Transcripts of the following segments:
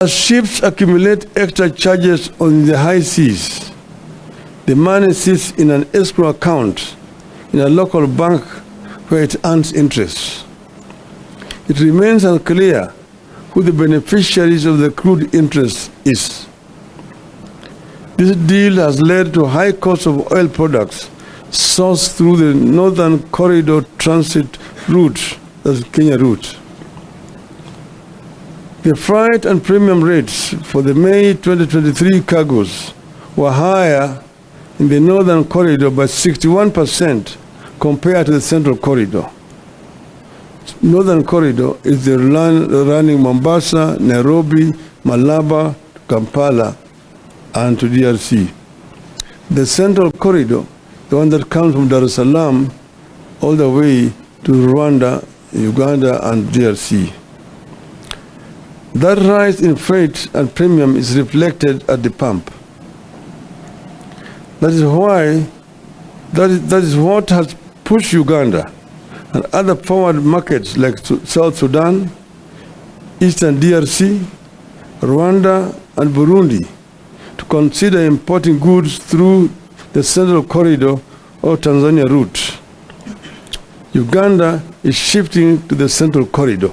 As ships accumulate extra charges on the high seas, the money sits in an escrow account in a local bank where it earns interest. It remains unclear who the beneficiaries of the accrued interest is. This deal has led to high cost of oil products sourced through the Northern Corridor transit route, that's Kenya route. The freight and premium rates for the May 2023 cargoes were higher in the Northern Corridor by 61% compared to the Central Corridor. Northern Corridor is the running Mombasa, Nairobi, Malaba, Kampala, and to DRC. The Central Corridor, the one that comes from Dar es Salaam all the way to Rwanda, Uganda, and DRC. That rise in freight and premium is reflected at the pump. That is what has pushed Uganda and other forward markets like South Sudan, Eastern DRC, Rwanda, and Burundi to consider importing goods through the Central Corridor or Tanzania route. Uganda is shifting to the Central Corridor,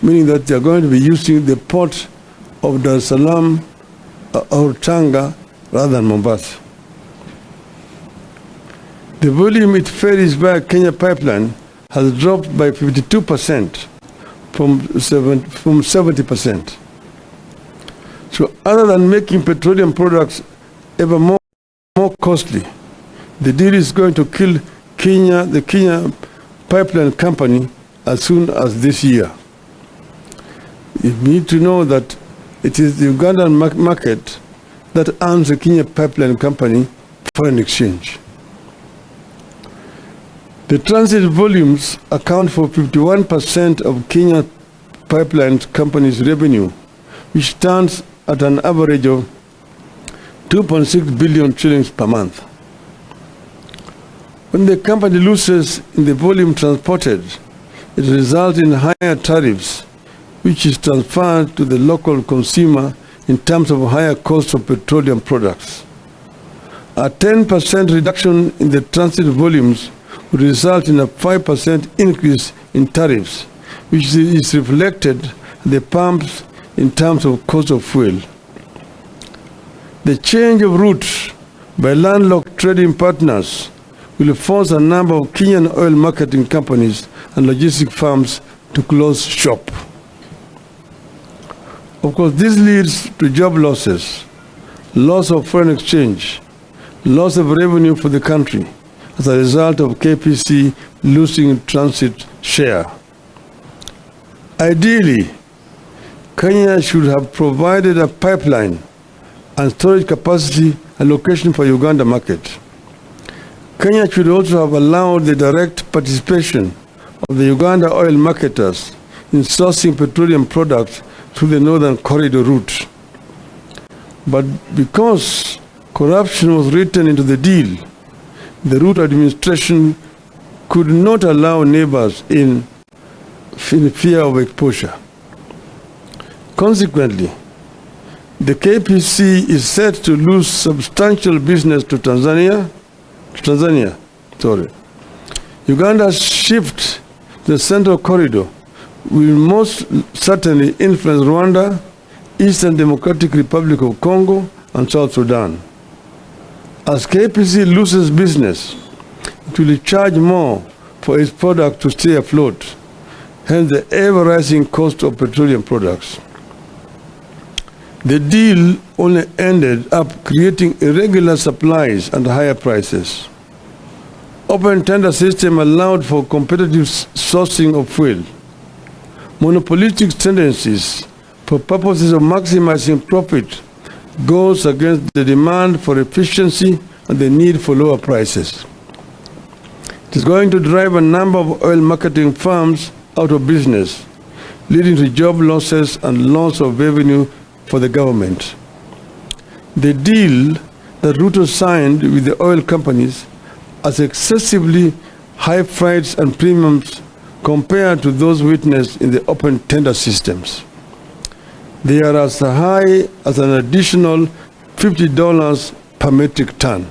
meaning that they are going to be using the port of Dar es Salaam or Tanga rather than Mombasa. The volume it ferries via Kenya pipeline has dropped by 52% from 70%. So other than making petroleum products ever more costly, the deal is going to kill the Kenya pipeline company as soon as this year. You need to know that it is the Ugandan market that earns the Kenya pipeline company foreign exchange. The transit volumes account for 51% of Kenya pipeline company's revenue, which stands at an average of 2.6 billion shillings per month. When the company loses in the volume transported, it results in higher tariffs, which is transferred to the local consumer in terms of higher cost of petroleum products. A 10% reduction in the transit volumes would result in a 5% increase in tariffs, which is reflected at the pumps in terms of cost of fuel. The change of route by landlocked trading partners will force a number of Kenyan oil marketing companies and logistic firms to close shop. Of course, this leads to job losses, loss of foreign exchange, loss of revenue for the country as a result of KPC losing transit share. Ideally, Kenya should have provided a pipeline and storage capacity allocation for Uganda market. Kenya should also have allowed the direct participation of the Uganda oil marketers in sourcing petroleum products through the Northern Corridor route. But because corruption was written into the deal, the route administration could not allow neighbors in fear of exposure. Consequently, the KPC is set to lose substantial business to Tanzania. Uganda's shift to the Central Corridor will most certainly influence Rwanda, Eastern Democratic Republic of Congo, and South Sudan. As KPC loses business, it will charge more for its product to stay afloat, hence the ever-rising cost of petroleum products. The deal only ended up creating irregular supplies and higher prices. Open tender system allowed for competitive sourcing of fuel. Monopolistic tendencies for purposes of maximizing profit goes against the demand for efficiency and the need for lower prices. It is going to drive a number of oil marketing firms out of business, leading to job losses and loss of revenue for the government. The deal that Ruto signed with the oil companies has excessively high freights and premiums compared to those witnessed in the open tender systems. They are as high as an additional $50 per metric ton.